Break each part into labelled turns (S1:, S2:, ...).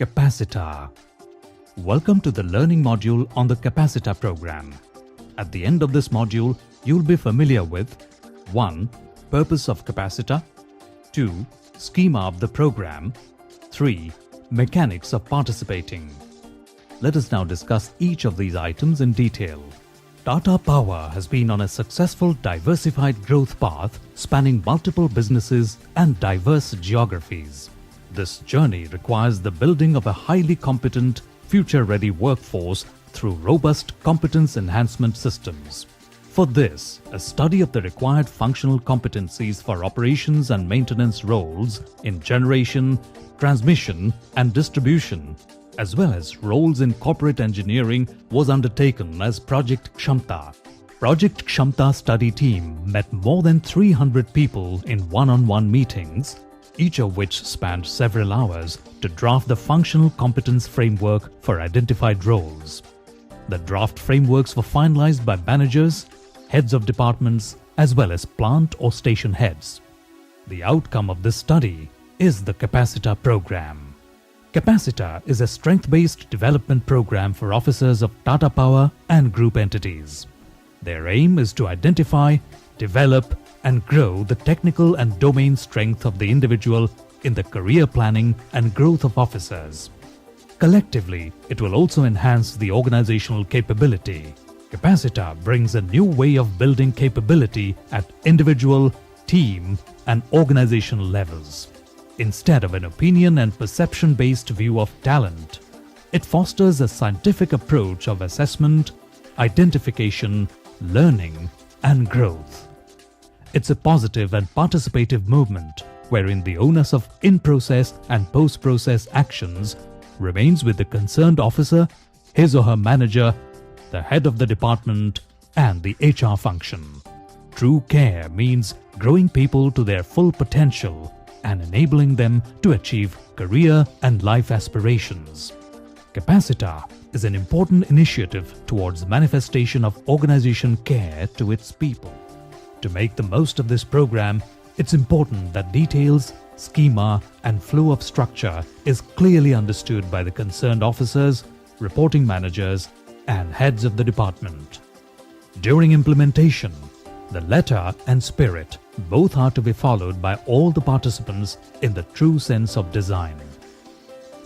S1: Capacita. Welcome to the learning module on the Capacita program. At the end of this module, you'll be familiar with 1. Purpose of Capacita, 2. Schema of the program, 3. Mechanics of participating. Let us now discuss each of these items in detail. Tata Power has been on a successful diversified growth path spanning multiple businesses and diverse geographies. This journey requires the building of a highly competent, future-ready workforce through robust competence enhancement systems. For this, a study of the required functional competencies for operations and maintenance roles in generation, transmission and distribution, as well as roles in corporate engineering, was undertaken as Project Capacita. Project Capacita study team met more than 300 people in one-on-one meetings, each of which spanned several hours, to draft the functional competence framework for identified roles. The draft frameworks were finalized by managers, heads of departments, as well as plant or station heads. The outcome of this study is the Capacita program. Capacita is a strength-based development program for officers of Tata Power and group entities. Their aim is to identify, develop, and grow the technical and domain strength of the individual in the career planning and growth of officers. Collectively, it will also enhance the organizational capability. Capacita brings a new way of building capability at individual, team, and organizational levels. Instead of an opinion and perception-based view of talent, it fosters a scientific approach of assessment, identification, learning, and growth. It's a positive and participative movement wherein the onus of in-process and post-process actions remains with the concerned officer, his or her manager, the head of the department, and the HR function. True care means growing people to their full potential and enabling them to achieve career and life aspirations. Capacita is an important initiative towards manifestation of organization care to its people. To make the most of this program, it's important that details, schema, and flow of structure is clearly understood by the concerned officers, reporting managers, and heads of the department. During implementation, the letter and spirit both are to be followed by all the participants in the true sense of design.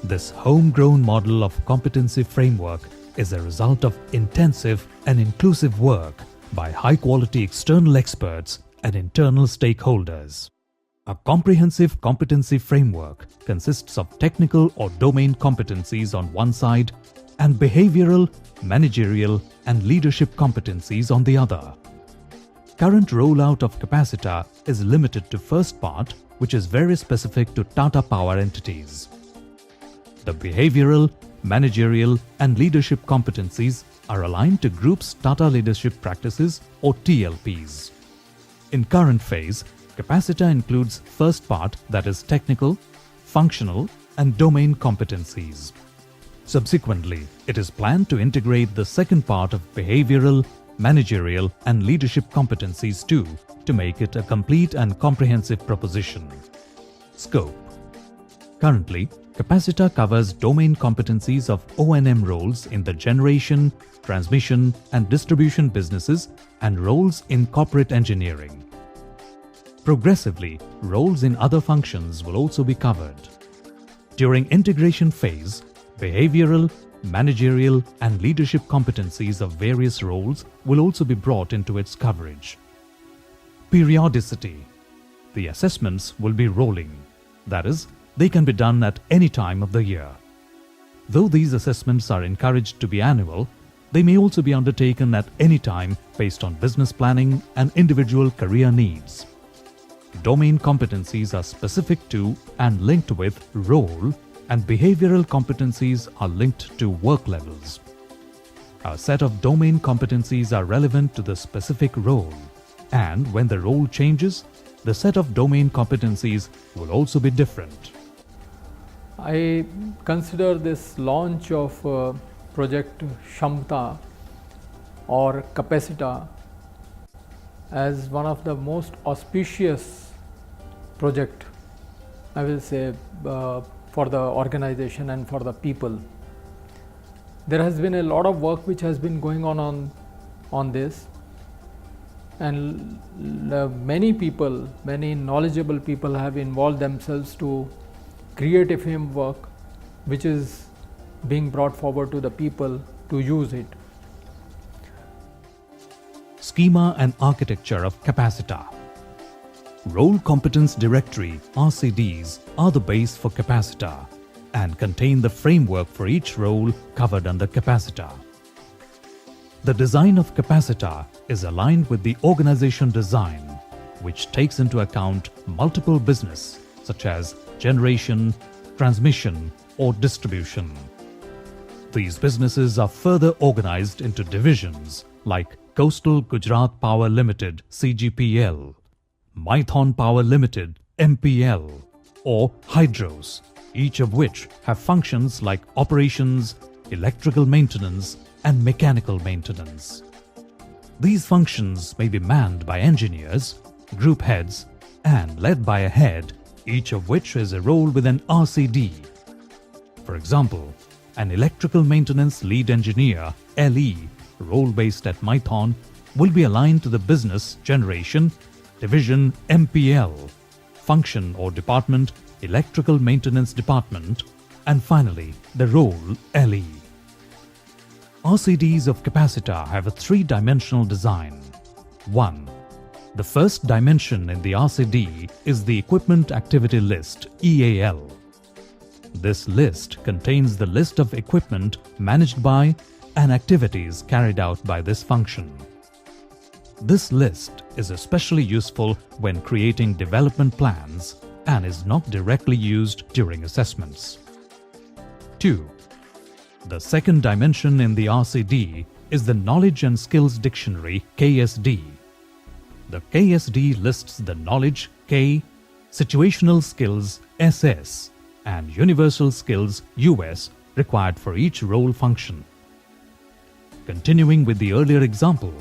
S1: This homegrown model of competency framework is a result of intensive and inclusive work by high-quality external experts and internal stakeholders. A comprehensive competency framework consists of technical or domain competencies on one side and behavioral, managerial, and leadership competencies on the other. Current rollout of Capacita is limited to first part, which is very specific to Tata Power entities. The behavioral, managerial, and leadership competencies are aligned to Group's Tata Leadership Practices or TLPs. In current phase, Capacita includes first part, that is technical, functional, and domain competencies. Subsequently, it is planned to integrate the second part of behavioral, managerial, and leadership competencies too, to make it a complete and comprehensive proposition. Scope. Currently, Capacita covers domain competencies of O&M roles in the generation, transmission, and distribution businesses and roles in corporate engineering. Progressively, roles in other functions will also be covered. During integration phase, behavioral, managerial, and leadership competencies of various roles will also be brought into its coverage. Periodicity. The assessments will be rolling. That is, they can be done at any time of the year. Though these assessments are encouraged to be annual, they may also be undertaken at any time based on business planning and individual career needs. Domain competencies are specific to and linked with role, and behavioral competencies are linked to work levels. A set of domain competencies are relevant to the specific role, and when the role changes, the set of domain competencies will also be different.
S2: I consider this launch of Project Capacita or Capacita as one of the most auspicious project, I will say, for the organization and for the people. There has been a lot of work which has been going on this, and many people, many knowledgeable people have involved themselves to create a framework which is being brought forward to the people to use it.
S1: Schema and architecture of Capacita. Role Competence Directory (RCDs) are the base for Capacita and contain the framework for each role covered under Capacita. The design of Capacita is aligned with the organization design, which takes into account multiple business such as generation, transmission, or distribution. These businesses are further organized into divisions like Coastal Gujarat Power Limited (CGPL), Maithon Power Limited (MPL), or Hydros, each of which have functions like operations, electrical maintenance, and mechanical maintenance. These functions may be manned by engineers, group heads, and led by a head, each of which is a role with an RCD. For example, an electrical maintenance lead engineer (LE), role based at Maithon, will be aligned to the business generation division MPL, function or department electrical maintenance department, and finally the role LE. RCDs of Capacita have a three-dimensional design. 1. The first dimension in the RCD is the Equipment Activity List (EAL). This list contains the list of equipment managed by and activities carried out by this function. This list is especially useful when creating development plans and is not directly used during assessments. 2. The second dimension in the RCD is the Knowledge and Skills Dictionary (KSD). The KSD lists the knowledge (K), situational skills (SS), and universal skills (US) required for each role function. Continuing with the earlier example,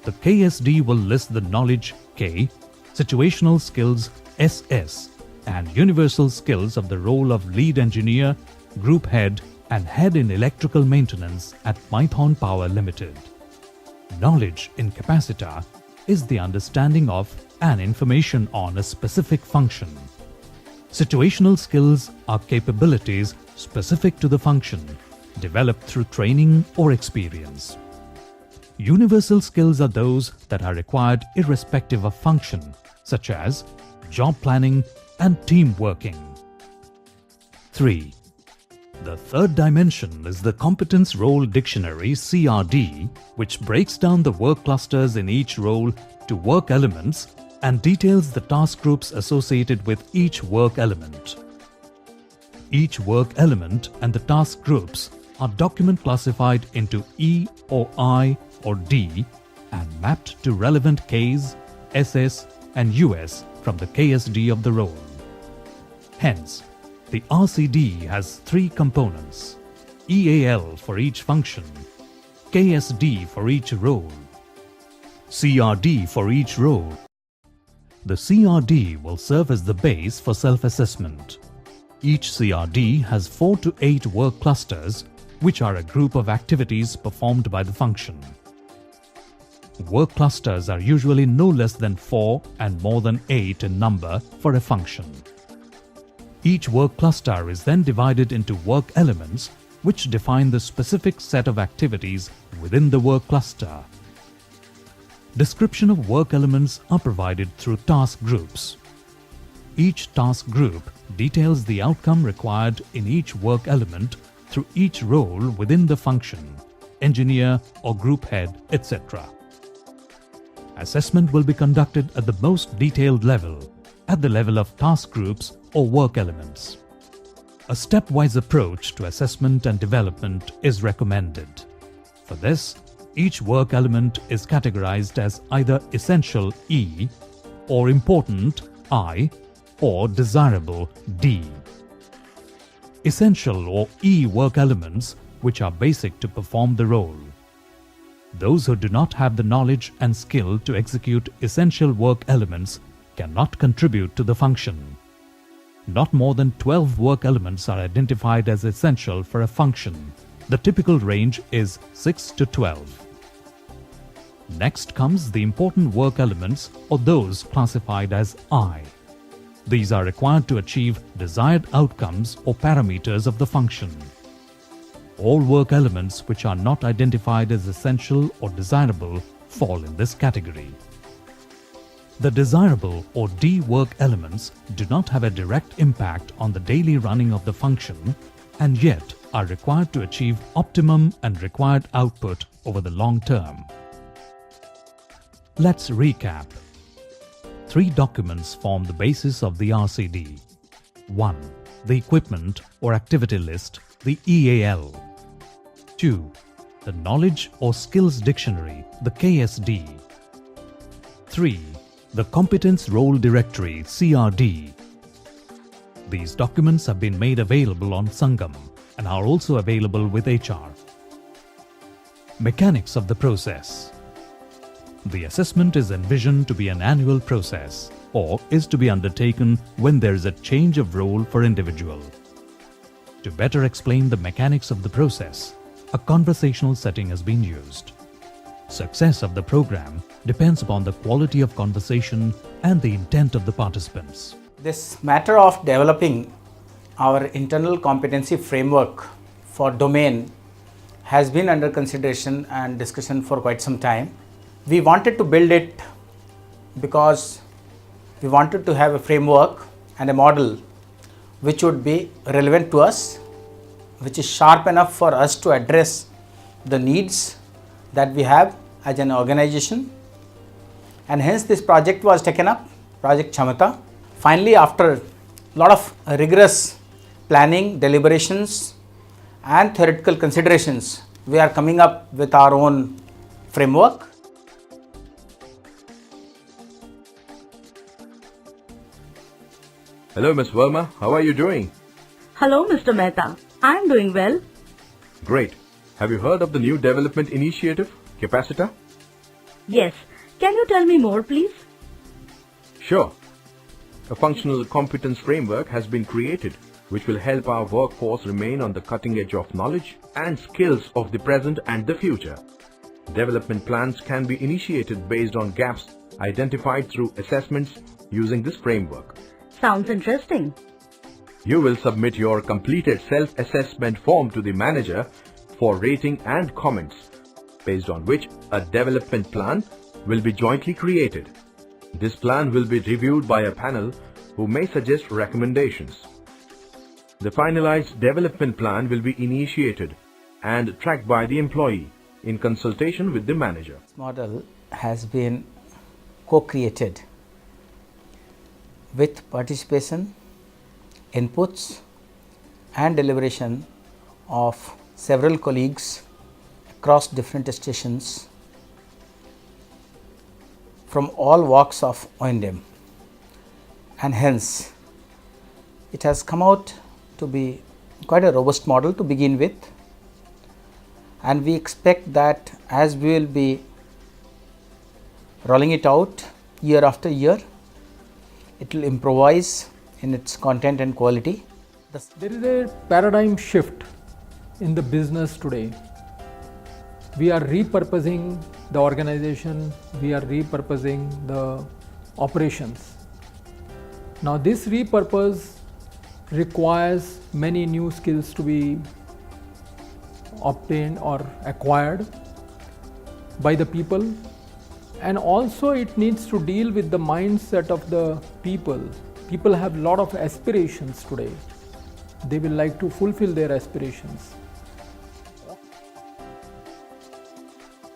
S1: the KSD will list the knowledge (K), situational skills (SS), and universal skills of the role of lead engineer, group head, and head in electrical maintenance at Maithon Power Limited. Knowledge in Capacita is the understanding of and information on a specific function. Situational skills are capabilities specific to the function, developed through training or experience. Universal skills are those that are required irrespective of function, such as job planning and team working. 3. The third dimension is the Competence Role Dictionary (CRD), which breaks down the work clusters in each role to work elements and details the task groups associated with each work element. Each work element and the task groups are document classified into E or I or D and mapped to relevant Ks, SS, and US from the KSD of the role. Hence, the RCD has three components: EAL for each function, KSD for each role, CRD for each role. The CRD will serve as the base for self-assessment. Each CRD has 4 to 8 work clusters, which are a group of activities performed by the function. Work clusters are usually no less than 4 and more than 8 in number for a function. Each work cluster is then divided into work elements, which define the specific set of activities within the work cluster. Description of work elements are provided through task groups. Each task group details the outcome required in each work element through each role within the function, engineer or group head, etc. Assessment will be conducted at the most detailed level, at the level of task groups or work elements. A stepwise approach to assessment and development is recommended. For this, each work element is categorized as either essential E, or important I, or desirable D. Essential or E work elements which are basic to perform the role. Those who do not have the knowledge and skill to execute essential work elements cannot contribute to the function. Not more than 12 work elements are identified as essential for a function. The typical range is 6 to 12. Next comes the important work elements, or those classified as I. These are required to achieve desired outcomes or parameters of the function. All work elements which are not identified as essential or desirable fall in this category. The desirable or D work elements do not have a direct impact on the daily running of the function and yet are required to achieve optimum and required output over the long term. Let's recap. 3 documents form the basis of the RCD. 1. The equipment or activity list, the EAL. 2. The knowledge or skills dictionary, the KSD. 3. The competence role directory, CRD. These documents have been made available on Sangam and are also available with HR. Mechanics of the process. The assessment is envisioned to be an annual process or is to be undertaken when there is a change of role for individual. To better explain the mechanics of the process, a conversational setting has been used. Success of the program depends upon the quality of conversation and the intent of the participants.
S3: This matter of developing our internal competency framework for domain has been under consideration and discussion for quite some time. We wanted to build it because we wanted to have a framework and a model which would be relevant to us, which is sharp enough for us to address the needs that we have as an organization, and hence this project was taken up, Project Chamata. Finally, after a lot of rigorous planning, deliberations and theoretical considerations, we are coming up with our own framework.
S4: Hello, Ms. Verma. How are you doing?
S5: Hello, Mr. Mehta. I am doing well.
S4: Great. Have you heard of the new development initiative, Capacita?
S5: Yes. Can you tell me more, please?
S4: Sure. A functional competence framework has been created which will help our workforce remain on the cutting edge of knowledge and skills of the present and the future. Development plans can be initiated based on gaps identified through assessments using this framework.
S5: Sounds interesting.
S4: You will submit your completed self-assessment form to the manager for rating and comments, based on which a development plan will be jointly created. This plan will be reviewed by a panel who may suggest recommendations. The finalized development plan will be initiated and tracked by the employee in consultation with the manager.
S3: This model has been co-created with participation, inputs and deliberation of several colleagues across different stations from all walks of O&M, and hence it has come out to be quite a robust model to begin with, and we expect that as we will be rolling it out year after year, it will improvise in its content and quality.
S2: There is a paradigm shift in the business today. We are repurposing the organization, we are repurposing the operations. Now this repurpose requires many new skills to be obtained or acquired by the people, and also it needs to deal with the mindset of the people. People have a lot of aspirations today. They will like to fulfill their aspirations.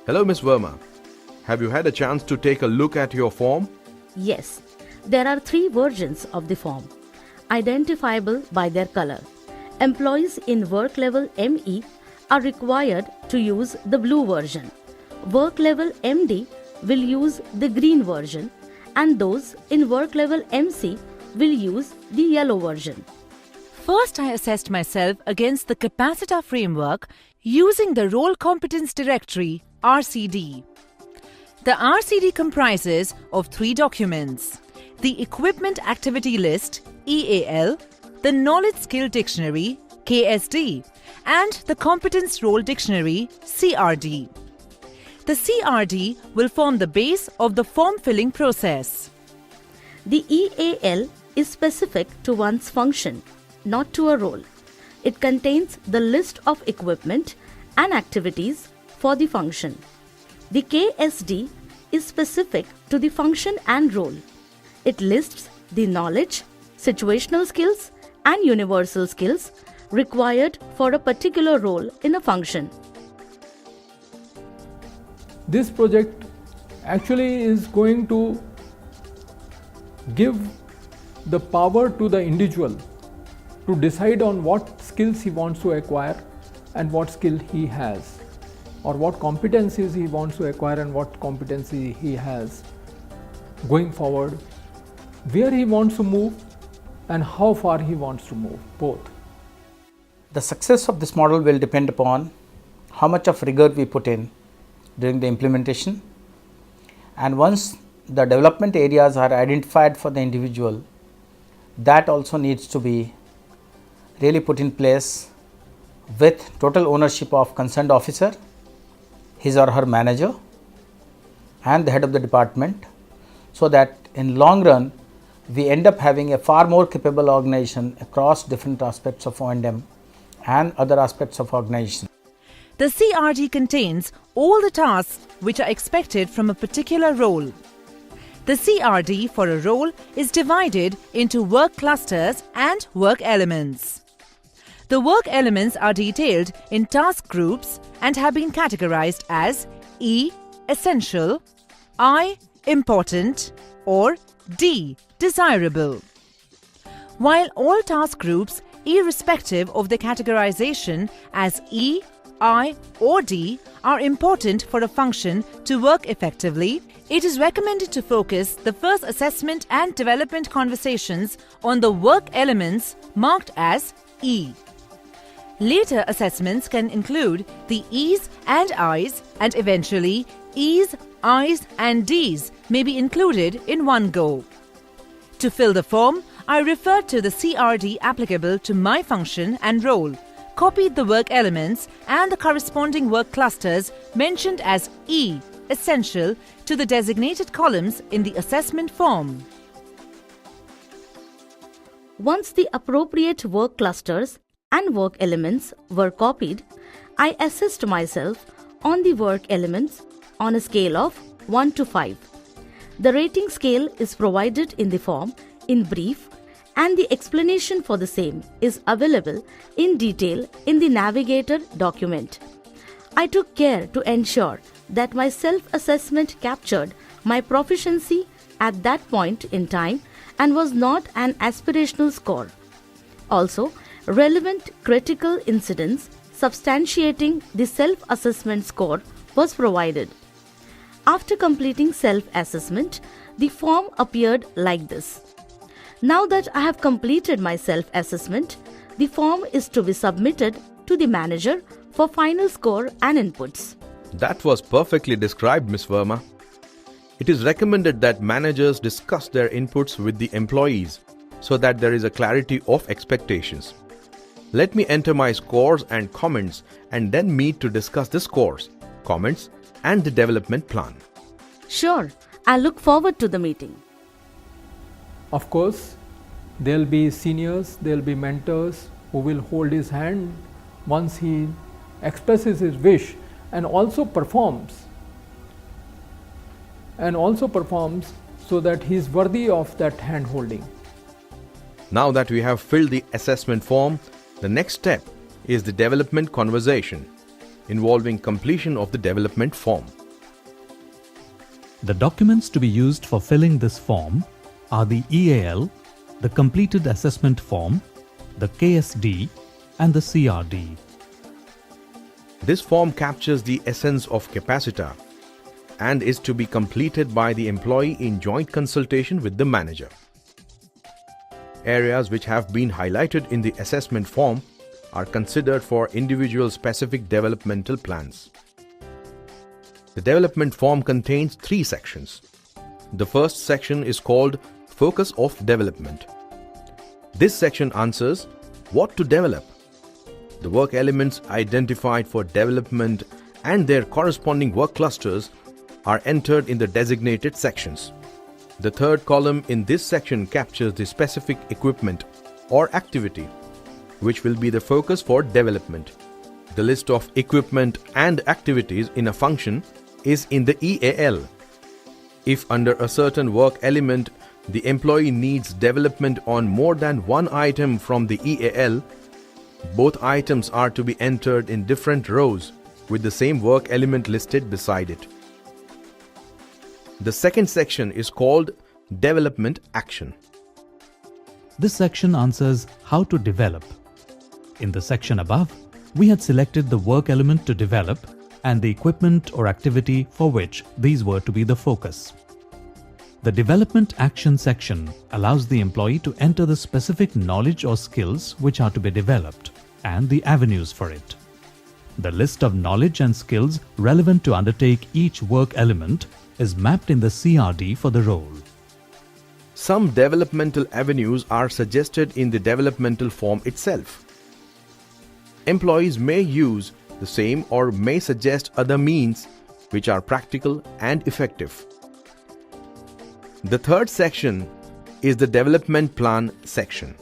S4: Hello, Ms. Verma. Have you had a chance to take a look at your form?
S5: Yes. There are 3 versions of the form, identifiable by their color. Employees in work level ME are required to use the blue version. Work level MD will use the green version, and those in work level MC will use the yellow version.
S6: First, I assessed myself against the Capacita framework using the Role Competence Directory, RCD. The RCD comprises of 3 documents: the Equipment Activity List EAL, the Knowledge Skill Dictionary KSD, and the Competence Role Dictionary CRD. The CRD will form the base of the form filling process.
S5: The EAL is specific to one's function, not to a role. It contains the list of equipment and activities for the function. The KSD is specific to the function and role. It lists the knowledge, situational skills, and universal skills required for a particular role in a function.
S2: This project actually is going to give the power to the individual to decide on what skills he wants to acquire and what skill he has, or what competencies he wants to acquire and what competency he has going forward, where he wants to move and how far he wants to move, both.
S3: The success of this model will depend upon how much of rigor we put in during the implementation, and once the development areas are identified for the individual, that also needs to be really put in place with total ownership of concerned officer, his or her manager, and the head of the department, so that in long run we end up having a far more capable organization across different aspects of O&M and other aspects of organization.
S6: The CRD contains all the tasks which are expected from a particular role. The CRD for a role is divided into work clusters and work elements. The work elements are detailed in task groups and have been categorized as E. Essential, I. Important, or D. Desirable. While all task groups, irrespective of their categorization as E, I, or D, are important for a function to work effectively, it is recommended to focus the first assessment and development conversations on the work elements marked as E. Later assessments can include the E's and I's, and eventually E's, I's, and D's may be included in one go. To fill the form, I referred to the CRD applicable to my function and role, copied the work elements and the corresponding work clusters mentioned as E, essential, to the designated columns in the assessment form.
S5: Once the appropriate work clusters and work elements were copied, I assessed myself on the work elements on a scale of 1 to 5. The rating scale is provided in the form in brief, and the explanation for the same is available in detail in the Navigator document. I took care to ensure that my self-assessment captured my proficiency at that point in time and was not an aspirational score. Also, relevant critical incidents substantiating the self-assessment score was provided. After completing self-assessment, the form appeared like this. Now that I have completed my self-assessment, the form is to be submitted to the manager for final score and inputs.
S4: That was perfectly described, Ms. Verma. It is recommended that managers discuss their inputs with the employees so that there is a clarity of expectations. Let me enter my scores and comments and then meet to discuss the scores, comments, and the development plan.
S5: Sure, I look forward to the meeting.
S2: Of course, there will be seniors, there will be mentors who will hold his hand once he expresses his wish and also performs so that he is worthy of that hand holding.
S4: Now that we have filled the assessment form, the next step is the development conversation involving completion of the development form.
S1: The documents to be used for filling this form are the EAL, the completed assessment form, the KSD, and the CRD.
S4: This form captures the essence of Capacita and is to be completed by the employee in joint consultation with the manager. Areas which have been highlighted in the assessment form are considered for individual specific developmental plans. The development form contains 3 sections. The first section is called focus of development. This section answers what to develop. The work elements identified for development and their corresponding work clusters are entered in the designated sections. The third column in this section captures the specific equipment or activity, which will be the focus for development. The list of equipment and activities in a function is in the EAL. If under a certain work element, the employee needs development on more than one item from the EAL, both items are to be entered in different rows with the same work element listed beside it. The second section is called Development Action.
S1: This section answers how to develop. In the section above, we had selected the work element to develop and the equipment or activity for which these were to be the focus. The Development Action section allows the employee to enter the specific knowledge or skills which are to be developed and the avenues for it. The list of knowledge and skills relevant to undertake each work element is mapped in the CRD for the role.
S4: Some developmental avenues are suggested in the developmental form itself. Employees may use the same or may suggest other means which are practical and effective. The third section is the Development Plan section.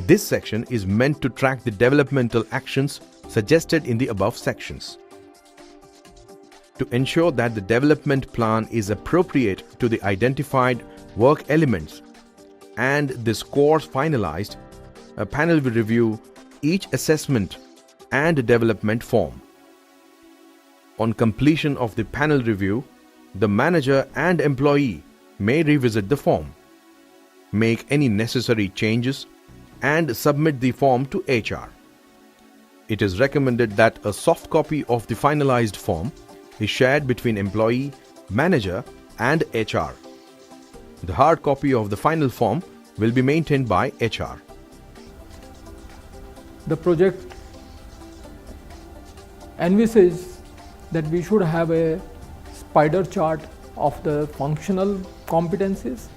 S4: This section is meant to track the developmental actions suggested in the above sections. To ensure that the development plan is appropriate to the identified work elements and the scores finalized, a panel will review each assessment and development form. On completion of the panel review, the manager and employee may revisit the form, make any necessary changes, and submit the form to HR. It is recommended that a soft copy of the finalized form is shared between employee, manager, and HR. The hard copy of the final form will be maintained by HR.
S2: The project envisages that we should have a spider chart of the functional competencies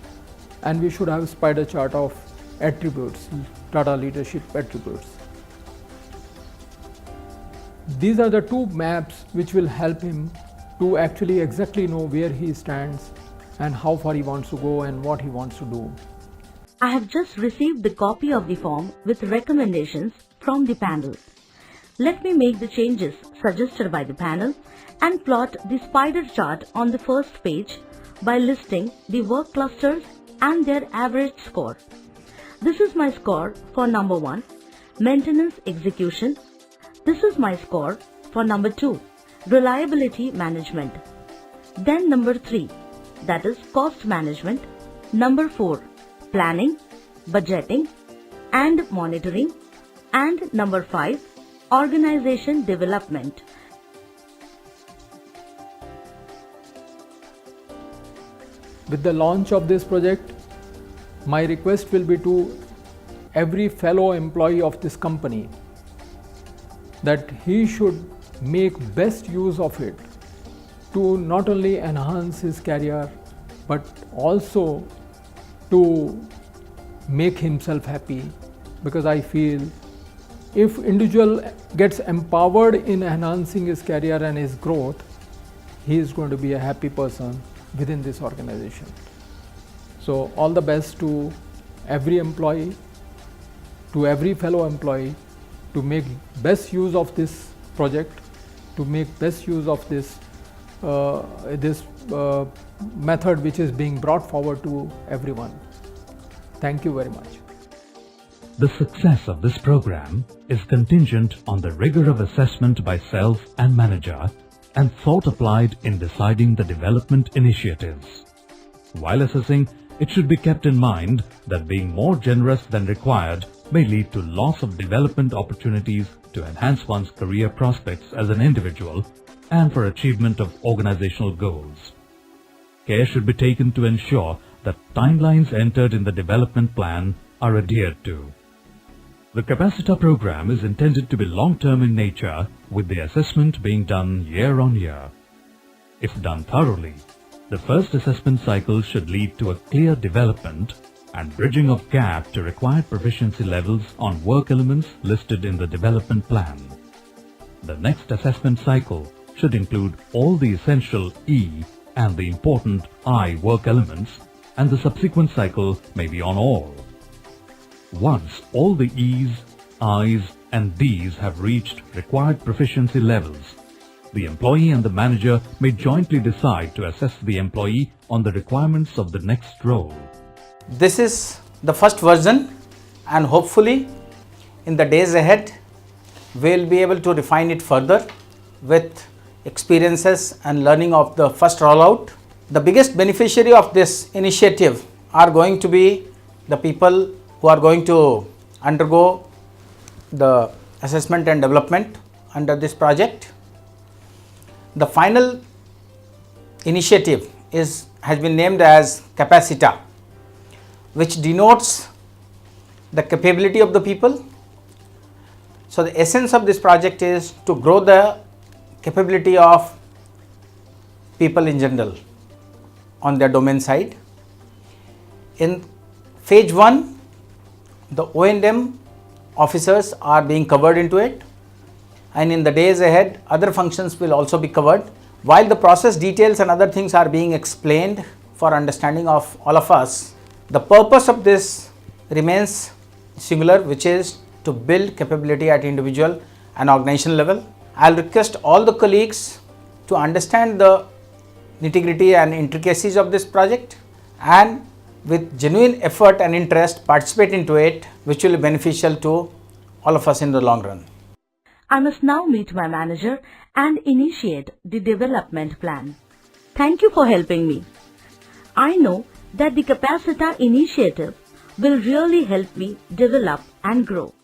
S2: and we should have a spider chart of attributes, data leadership attributes. These are the two maps which will help him to actually exactly know where he stands and how far he wants to go and what he wants to do.
S5: I have just received the copy of the form with recommendations from the panel. Let me make the changes suggested by the panel and plot the spider chart on the first page by listing the work clusters and their average score. This is my score for number 1, maintenance execution. This is my score for number 2, reliability management. Then number 3, that is cost management. Number 4, planning, budgeting and monitoring. And number 5, organization development.
S2: With the launch of this project, my request will be to every fellow employee of this company that he should make best use of it to not only enhance his career but also to make himself happy, because I feel if individual gets empowered in enhancing his career and his growth, he is going to be a happy person within this organization. So all the best to every employee, to every fellow employee, to make best use of this project, to make best use of this method which is being brought forward to everyone. Thank you very much.
S1: The success of this program is contingent on the rigor of assessment by self and manager and thought applied in deciding the development initiatives. While assessing, it should be kept in mind that being more generous than required may lead to loss of development opportunities to enhance one's career prospects as an individual and for achievement of organizational goals. Care should be taken to ensure that timelines entered in the development plan are adhered to. The Capacita program is intended to be long-term in nature, with the assessment being done year on year. If done thoroughly, The first assessment cycle should lead to a clear development and bridging of gap to required proficiency levels on work elements listed in the development plan. The next assessment cycle should include all the essential E and the important I work elements, and the subsequent cycle may be on all. Once all the E's, I's and D's have reached required proficiency levels, the employee and the manager may jointly decide to assess the employee on the requirements of the next role.
S3: This is the first version, and hopefully in the days ahead we'll be able to refine it further with experiences and learning of the first rollout. The biggest beneficiary of this initiative are going to be the people who are going to undergo the assessment and development under this project. The final initiative has been named as Capacita, which denotes the capability of the people. So the essence of this project is to grow the capability of people in general on their domain side. In phase 1, the O&M officers are being covered into it, and in the days ahead other functions will also be covered, while the process details and other things are being explained for understanding of all of us. The purpose of this remains singular, which is to build capability at individual and organizational level. I'll request all the colleagues to understand the nitty-gritty and intricacies of this project, and with genuine effort and interest participate into it, which will be beneficial to all of us in the long run.
S5: I must now meet my manager and initiate the development plan. Thank you for helping me. I know that the Capacita initiative will really help me develop and grow.